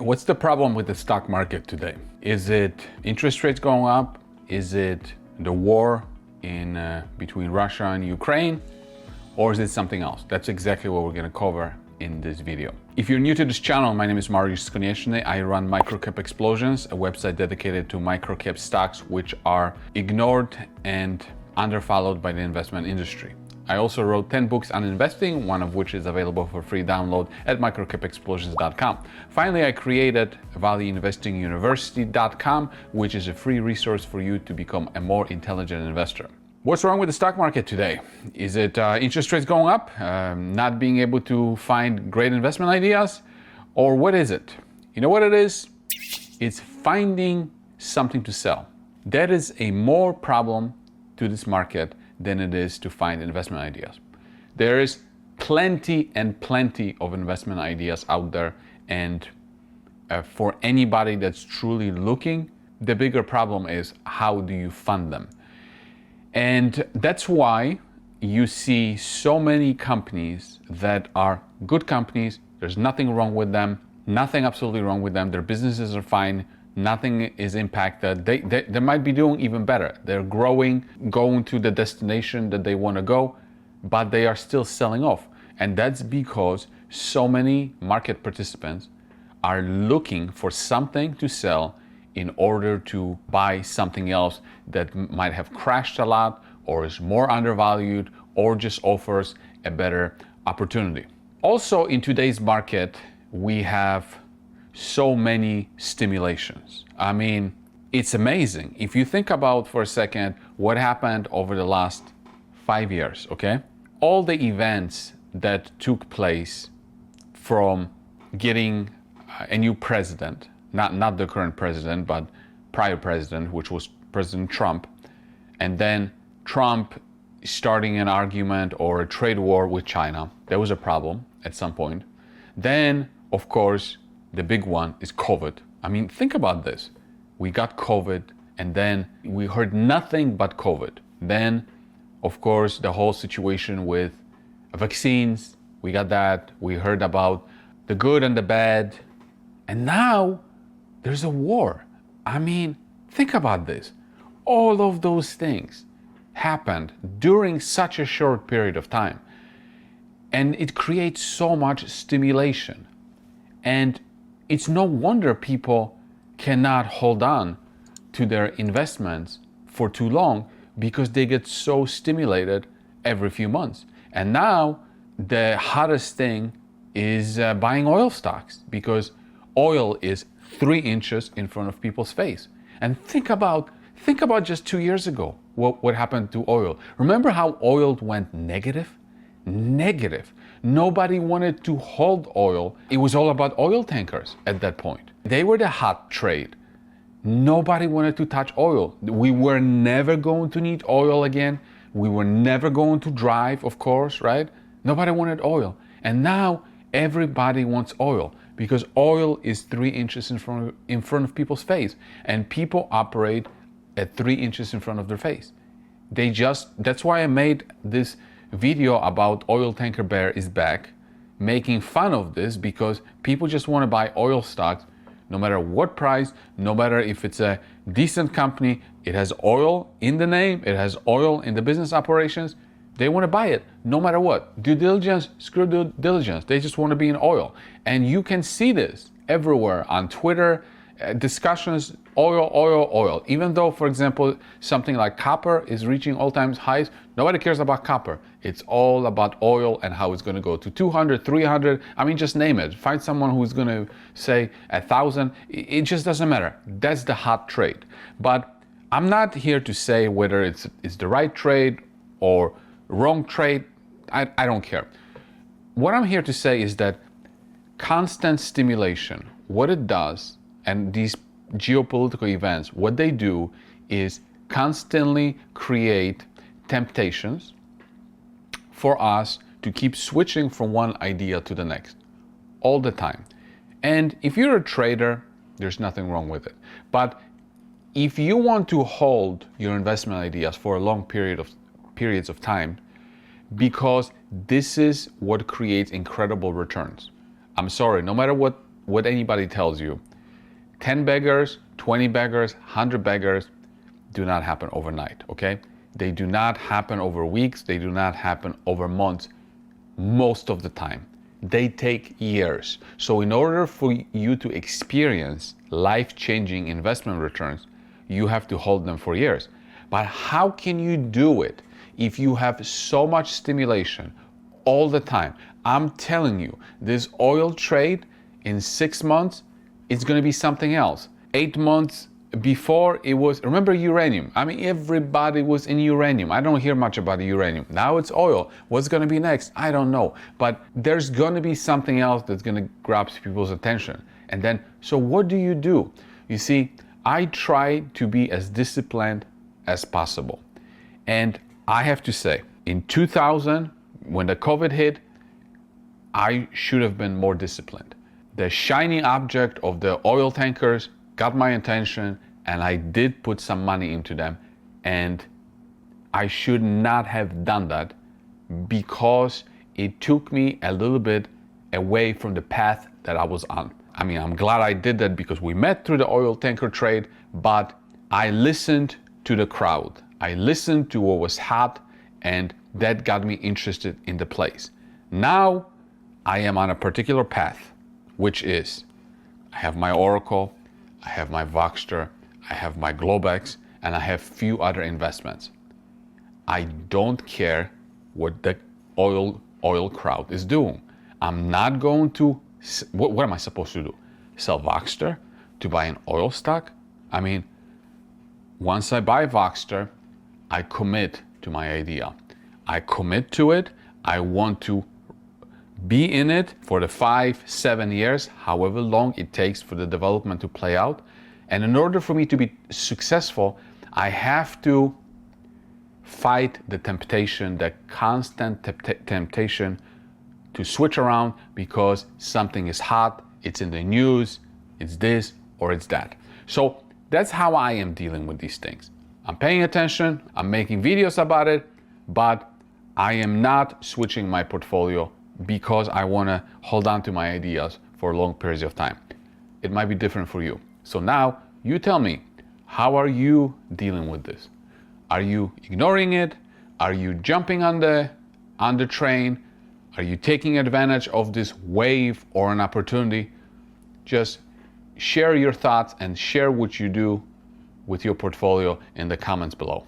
What's the problem with the stock market today? Is it interest rates going up? Is it the war in between Russia and Ukraine? Or is it something else? That's exactly what we're going to cover in this video. If you're new to this channel, my name is Mariusz Konieczny. I run Microcap Explosions, a website dedicated to microcap stocks which are ignored and underfollowed by the investment industry. I also wrote 10 books on investing, one of which is available for free download at microcapexplosions.com. Finally, I created valueinvestinguniversity.com, which is a free resource for you to become a more intelligent investor. What's wrong with the stock market today? Is it interest rates going up, not being able to find great investment ideas, or what is it? You know what it is? It's finding something to sell. That is a more problem to this market than it is to find investment ideas. There is plenty and plenty of investment ideas out there, and for anybody that's truly looking, the bigger problem is how do you fund them? And that's why you see so many companies that are good companies. There's nothing wrong with them, nothing absolutely wrong with them. Their businesses are fine. Nothing is impacted. They might be doing even better. They're growing, going to the destination that they want to go, but they are still selling off. And that's because so many market participants are looking for something to sell in order to buy something else that might have crashed a lot or is more undervalued or just offers a better opportunity. Also, in today's market, we have so many stimulations. I mean, it's amazing. If you think about for a second what happened over the last 5 years, okay? All the events that took place from getting a new president, not the current president, but prior president, which was President Trump, and then Trump starting an argument or a trade war with China. There was a problem at some point. Then, of course, the big one is COVID. I mean, think about this. We got COVID and then we heard nothing but COVID. Then, of course, the whole situation with vaccines, we got that. We heard about the good and the bad. And now there's a war. I mean, think about this. All of those things happened during such a short period of time. And it creates so much stimulation. And it's no wonder people cannot hold on to their investments for too long because they get so stimulated every few months. And now the hottest thing is buying oil stocks because oil is 3 inches in front of people's face. And think about just 2 years ago, what happened to oil. Remember how oil went negative? Negative. Nobody wanted to hold oil. It was all about oil tankers at that point. They were the hot trade. Nobody wanted to touch oil. We were never going to need oil again. We were never going to drive, of course, right? Nobody wanted oil. And now everybody wants oil because oil is 3 inches in front of people's face. And people operate at 3 inches in front of their face. That's why I made this video about oil tanker bear is back, making fun of this because people just want to buy oil stocks no matter what price, no matter if it's a decent company, it has oil in the name, it has oil in the business operations. They want to buy it no matter what. Due diligence, screw due diligence. They just want to be in oil. And you can see this everywhere on Twitter, discussions, oil. Even though, for example, something like copper is reaching all-time highs, nobody cares about copper. It's all about oil and how it's going to go to 200, 300. I mean, just name it. Find someone who's going to say 1,000. It just doesn't matter. That's the hot trade. But I'm not here to say whether it's the right trade or wrong trade. I don't care. What I'm here to say is that constant stimulation, what it does, and these geopolitical events, what they do is constantly create temptations for us to keep switching from one idea to the next all the time. And if you're a trader, there's nothing wrong with it. But if you want to hold your investment ideas for a long periods of time, because this is what creates incredible returns. I'm sorry, no matter what what anybody tells you. 10 beggars, 20 beggars, 100 beggars do not happen overnight, okay? They do not happen over weeks. They do not happen over months most of the time. They take years. So in order for you to experience life-changing investment returns, you have to hold them for years. But how can you do it if you have so much stimulation all the time? I'm telling you, this oil trade in 6 months, it's going to be something else. 8 months before, it was, remember uranium? I mean, everybody was in uranium. I don't hear much about uranium. Now it's oil. What's going to be next? I don't know. But there's going to be something else that's going to grab people's attention. And then, so what do? You see, I try to be as disciplined as possible. And I have to say, in 2000, when the COVID hit, I should have been more disciplined. The shiny object of the oil tankers got my attention, and I did put some money into them, and I should not have done that because it took me a little bit away from the path that I was on. I mean, I'm glad I did that because we met through the oil tanker trade, but I listened to the crowd. I listened to what was hot, and that got me interested in the place. Now I am on a particular path, which is I have my Oracle, I have my Voxter, I have my Globex, and I have few other investments. I don't care what the oil crowd is doing. I'm not going to, what am I supposed to do? Sell Voxter to buy an oil stock? I mean, once I buy Voxter, I commit to my idea. I commit to it. I want to be in it for the 5-7 years, however long it takes for the development to play out. And in order for me to be successful, I have to fight the temptation, the constant temptation to switch around because something is hot, it's in the news, it's this or it's that. So that's how I am dealing with these things. I'm paying attention, I'm making videos about it, but I am not switching my portfolio because I want to hold on to my ideas for long periods of time. It might be different for you. So now you tell me, how are you dealing with this? Are you ignoring it? Are you jumping on the train? Are you taking advantage of this wave or an opportunity? Just share your thoughts and share what you do with your portfolio in the comments below.